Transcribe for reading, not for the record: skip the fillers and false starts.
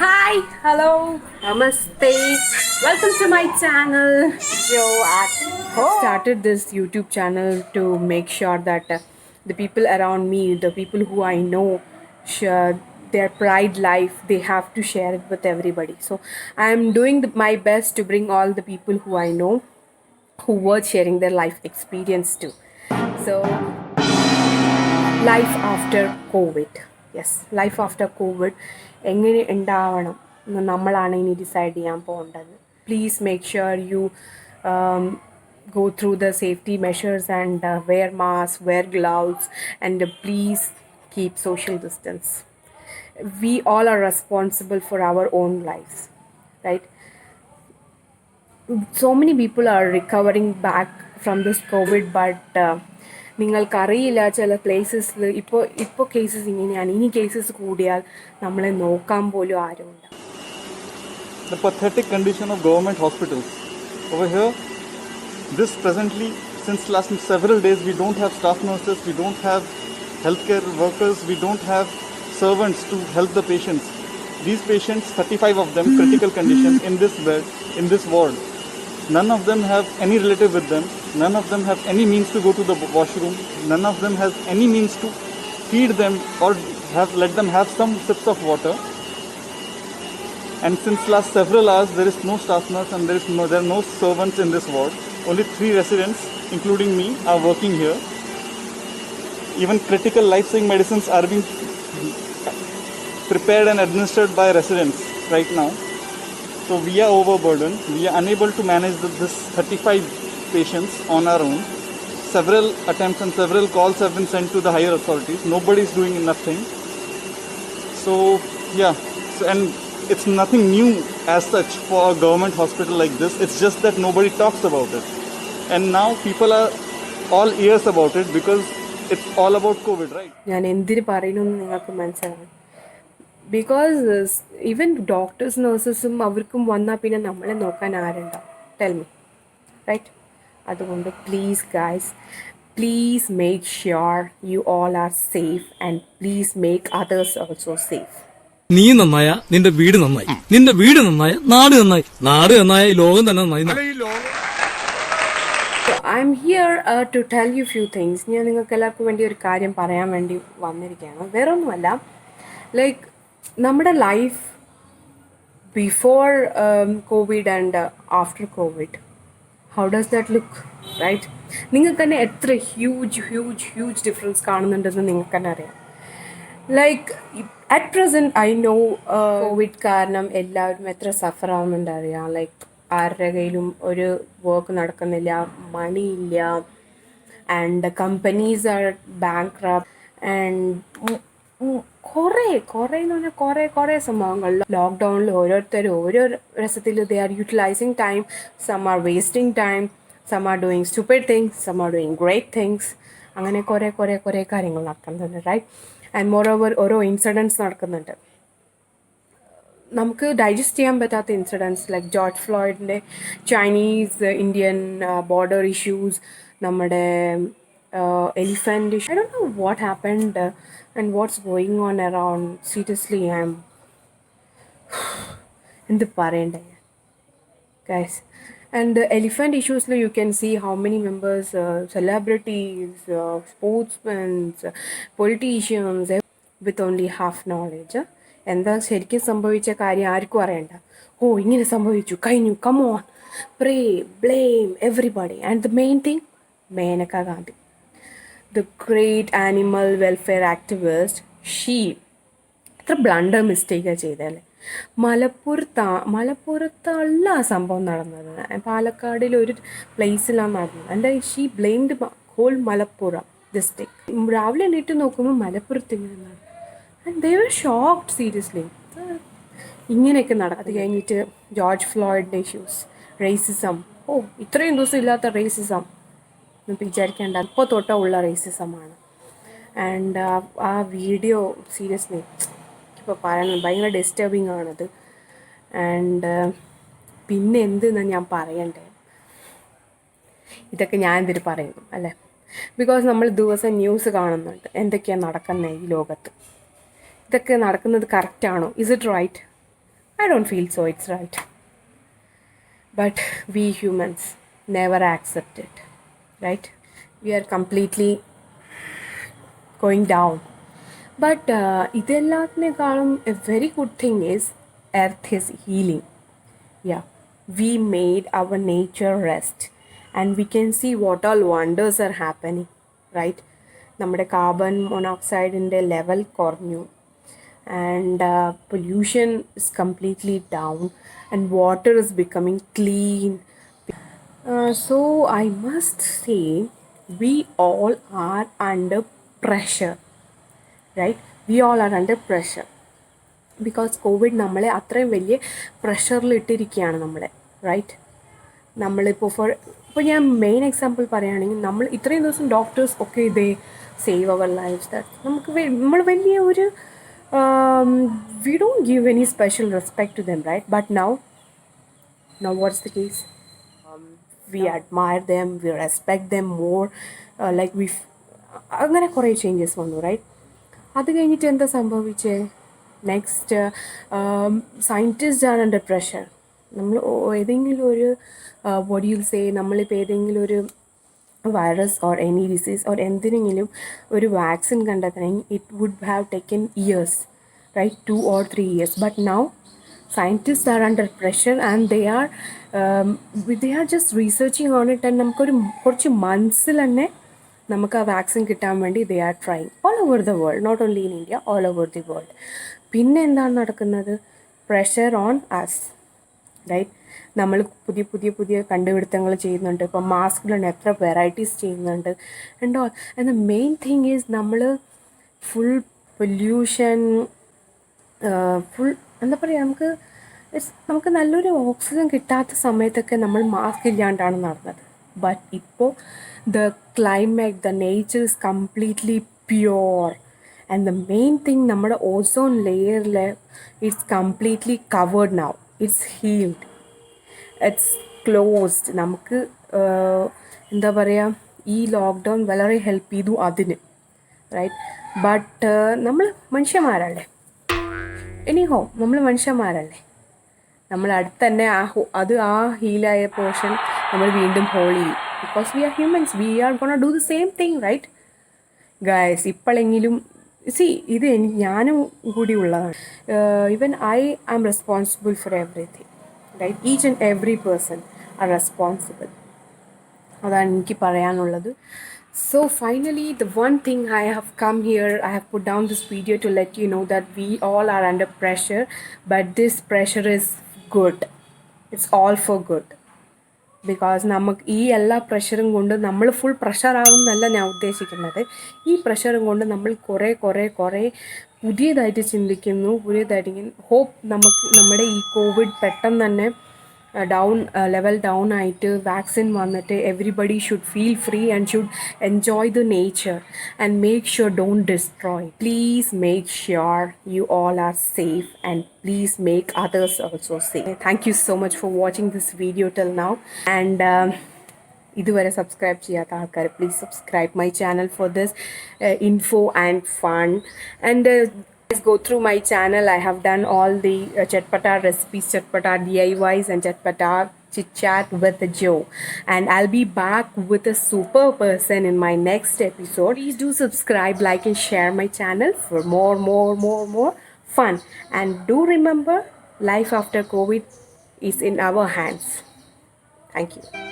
Hi, hello, namaste. Welcome to my channel. Joe at home. Started this YouTube channel to make sure that the people around me, the people who I know, share their pride life. They have to share it with everybody. So I'm doing my best to bring all the people who I know who were sharing their life experience too. So life after Covid life after Covid എങ്ങനെ ഉണ്ടാവണം എന്ന് നമ്മളാണ് ഇനി decide ചെയ്യാൻ പോകേണ്ടത്. Please make sure U go through the safety measures and wear masks, wear gloves, and please keep social distance. We all are responsible for our own lives, right? So many people are recovering back from this COVID, but നിങ്ങൾക്കറിയില്ല ചില പ്ലേസസിൽ ഇപ്പോൾ cases ഇങ്ങനെയാണ്. ഇനി cases കൂടിയാൽ നമ്മളെ നോക്കാൻ പോലും ആരുമില്ല. The pathetic condition of government hospitals. Over here, this presently, since last several days, we don't have staff nurses, we don't have healthcare workers, we don't have servants to help the patients. These patients, 35 of them, critical condition, in this bed, in this ward. None of them have any relative with them. None of them have any means to go to the washroom. None of them has any means to feed them or let them have some sips of water. And since last several hours, there is no staff nurse and there are no servants in this ward. Only 3 residents, including me, are working here. Even critical life-saving medicines are being prepared and administered by residents right now. So we are overburdened. We are unable to manage this 35 patients on our own. Several attempts and several calls have been sent to the higher authorities. Nobody is doing nothing. So yeah, and it's nothing new as such for a government hospital like this. It's just that nobody talks about it. And now people are all ears about it because it's all about COVID, right? ഞാൻ എന്തിന് പറയുന്നു നിങ്ങൾക്ക് മനസ്സിലാവും. Because even doctors നഴ്സസും അവർക്കും വന്നാൽ പിന്നെ നമ്മളെ നോക്കാൻ ആരുണ്ടാവും? Tell me, right? അതുകൊണ്ട് please guys, please make sure you all are safe and please make others also safe. നീ നന്നായ നിന്റെ വീട് നന്നായി, നിന്റെ വീട് നന്നായ നാട് നന്നായി, നാട് നന്നായ ലോകം തന്നെ നന്നായി. I'm here to tell you few things. ഞാൻ നിങ്ങൾക്ക് എല്ലാവർക്കും വേണ്ടി ഒരു കാര്യം പറയാൻ വേണ്ടി വന്നിരിക്കുകയാണ്. വേറെ ഒന്നുമല്ല, ലൈക്ക് നമ്മുടെ life before covid and after covid, how does that look, right? നിങ്ങൾക്ക് തന്നെ എത്ര ഹ്യൂജ് ഡിഫറൻസ് കാണുന്നുണ്ടെന്ന് നിങ്ങൾക്ക് തന്നെ അറിയാം. Like at present I know covid കാരണം എല്ലാവരും എത്ര സഫർ ആവുന്നുണ്ട് അറിയാം. ലൈക്ക് ആരുടെ കയ്യിലും ഒരു വർക്ക് നടക്കുന്നില്ല, മണിയില്ല, and companies are bankrupt and കുറേ എന്ന് പറഞ്ഞാൽ കുറേ സംഭവങ്ങൾ. ലോക്ക്ഡൗണിൽ ഓരോരുത്തരും ഓരോ രസത്തിൽ they are utilizing time. Some are wasting time, some are doing stupid things, some are doing great things. അങ്ങനെ കുറേ കാര്യങ്ങൾ നടക്കുന്നുണ്ട്, റൈറ്റ്? ആൻഡ് മോർ ഓവർ ഓരോ ഇൻസിഡൻറ്റ്സ് നടക്കുന്നുണ്ട്, നമുക്ക് ഡൈജസ്റ്റ് ചെയ്യാൻ പറ്റാത്ത ഇൻസിഡൻറ്റ്സ്. ലൈക്ക് ജോർജ് ഫ്ലോയിഡിൻ്റെ ചൈനീസ് ഇന്ത്യൻ ബോർഡർ ഇഷ്യൂസ്, നമ്മുടെ elephant issue. I don't know what happened and what's going on around. Seriously I am എന്ത് പറയണ്ടേ guys. And the elephant issues, you can see how many members, celebrities, sportsmen, politicians, with only half knowledge. എന്താ ശരിക്കും സംഭവിച്ച കാര്യം ആർക്കും അറിയണ്ട. ഓ ഇങ്ങനെ സംഭവിച്ചു, കഴിഞ്ഞു, come on, pray, blame everybody. And the main thing, Maneka Gandhi, the great animal welfare activist, she എത്ര ബ്ലണ്ടർ മിസ്റ്റേക്കാണ് ചെയ്തല്ലേ. മലപ്പുറത്തല്ല സംഭവം നടന്നത്, പാലക്കാടിൽ ഒരു പ്ലേസിലാണ് നടന്നത്. And she blamed whole Malappuram district. രാവിലെ എണീറ്റ് നോക്കുമ്പോൾ മലപ്പുറത്ത് ഇങ്ങനെ നടന്നു. And they were shocked, seriously. ഇങ്ങനെയൊക്കെ നടക്കും. അത് കഴിഞ്ഞിട്ട് ജോർജ് ഫ്ലോയിഡിൻ്റെ ഇഷ്യൂസ്, റേസിസം. ഓ ഇത്രയും ദിവസം ഇല്ലാത്ത റേസിസം എന്ന് വിചാരിക്കേണ്ട, ഇപ്പോൾ തൊട്ടുള്ള റേസിസമാണ്. ആൻഡ് ആ വീഡിയോ സീരിയസ്ലി ഇപ്പോൾ പറയുന്നത് ഭയങ്കര ഡിസ്റ്റർബിങ് ആണത്. ആൻഡ് പിന്നെ എന്തെന്നാണ് ഞാൻ പറയണ്ടേ? ഇതൊക്കെ ഞാൻ എന്തിന് പറയുന്നു അല്ലേ? ബിക്കോസ് നമ്മൾ ദിവസം ന്യൂസ് കാണുന്നുണ്ട് എന്തൊക്കെയാണ് നടക്കുന്നത് ഈ ലോകത്ത്. ഇതൊക്കെ നടക്കുന്നത് കറക്റ്റാണോ? Is it right? I don't feel so it's right. But we humans never accept it, right? We are completely going down. But ഇതെല്ലാത്തിനേക്കാളും a very good thing is earth is healing. Yeah, we made our nature rest and we can see what all wonders are happening, right? നമ്മുടെ carbon മോണോക്സൈഡിൻ്റെ level കുറഞ്ഞു and pollution is completely down and water is becoming clean. So I must say we all are under pressure, right? We all are under pressure because Covid നമ്മളെ അത്രയും വലിയ പ്രഷറിലിട്ടിരിക്കുകയാണ് നമ്മളെ, right? നമ്മളിപ്പോൾ ഇപ്പോൾ ഞാൻ main example പറയുകയാണെങ്കിൽ നമ്മൾ ഇത്രയും ദിവസം ഡോക്ടേഴ്സ് ഒക്കെ ഇതേ സേവ് അവർ ലൈഫ്സ് ദാറ്റ് നമുക്ക് നമ്മൾ വലിയ ഒരു we don't give any special respect to them, right? But now what's the case? We admire them, we respect them more, like we അങ്ങനെ കുറേ ചേഞ്ചസ് വന്നു, റൈറ്റ്? അത് കഴിഞ്ഞിട്ട് എന്താ സംഭവിച്ചേ? Next scientist are under pressure. നമ്മൾ ഏതെങ്കിലും ഒരു വോട്ട് യു സേ, നമ്മളിപ്പോൾ ഏതെങ്കിലും ഒരു വൈറസ് ഓർ എനി ഡിസീസ് ഓർ എന്തിനെങ്കിലും ഒരു വാക്സിൻ കണ്ടെത്തണമെങ്കിൽ it would have taken years, right? 2 or 3 years. But now scientists are under pressure and they are just researching on it and നമുക്കൊരു കുറച്ച് മന്ത്സിൽ തന്നെ നമുക്ക് ആ വാക്സിൻ കിട്ടാൻ വേണ്ടി they are trying all over the world, not only in India, all over the world. പിന്നെ എന്താണ് നടക്കുന്നത്? Pressure on us, right? നമ്മൾ പുതിയ പുതിയ പുതിയ കണ്ടുപിടുത്തങ്ങൾ ചെയ്യുന്നുണ്ട്. ഇപ്പോൾ മാസ്കിൽ തന്നെ എത്ര വെറൈറ്റീസ് ചെയ്യുന്നുണ്ട് and all. And the main thing is നമ്മൾ ഫുൾ പൊല്യൂഷൻ, ഫുൾ എന്താ പറയുക, നമുക്ക് നല്ലൊരു ഓക്സിജൻ കിട്ടാത്ത സമയത്തൊക്കെ നമ്മൾ മാസ്ക് ഇല്ലാണ്ടാണ് നടന്നത്. ബട്ട് ഇപ്പോൾ the climate, the nature is completely pure. And the main thing, നമ്മുടെ ozone layer it's completely covered now. It's healed. It's closed. നമുക്ക് എന്താ പറയുക, ഈ ലോക്ക്ഡൗൺ വളരെ ഹെൽപ്പ് ചെയ്തു അതിന്, റൈറ്റ്? ബട്ട് നമ്മൾ മനുഷ്യന്മാരല്ലേ, എനിഹോ നമ്മൾ മനുഷ്യന്മാരല്ലേ, നമ്മൾ അടുത്ത് തന്നെ ആ ഹീലായ പോർഷൻ നമ്മൾ വീണ്ടും ഹോൾ ചെയ്യും. Because we are humans, we are gonna do the same thing, right? Guys, ഇപ്പോഴെങ്കിലും ഇത് ഞാനും കൂടി ഉള്ളതാണ്. Even I am responsible for everything, right? Each and every person are responsible. അതാണ് എനിക്ക് പറയാനുള്ളത്. So finally, the one thing I have come here, I have put down this video to let you know that we all are under pressure, but this pressure is good. It's all for good. Because നമുക്ക് ഈ എല്ലാ പ്രഷറും കൊണ്ട് നമ്മൾ full പ്രഷറാവുന്നല്ല ഞാൻ ഉദ്ദേശിക്കുന്നത്. ഈ പ്രഷറും കൊണ്ട് നമ്മൾ കുറേ പുതിയതായിട്ട് ചിന്തിക്കുന്നു, പുതിയതായിട്ട് ഹോപ്പ് നമ്മുടെ ഈ കോവിഡ് പെട്ടെന്ന് തന്നെ ലെവൽ ഡൗൺ ആയിട്ട് വാക്സിൻ വന്നിട്ട് everybody should feel free and should enjoy the nature and make sure don't destroy. Please make sure U all are safe and please make others also safe. Thank you so much for watching this video till now. And ഇതുവരെ subscribe ചെയ്യാത്ത ആൾക്കാർ please subscribe my channel for this info and fun. And go through my channel. I have done all the chatpata recipes, chatpata DIYs and chatpata chit chat with Joe, and I'll be back with a super person in my next episode. Please do subscribe, like and share my channel for more fun. And do remember, life after COVID is in our hands. Thank you.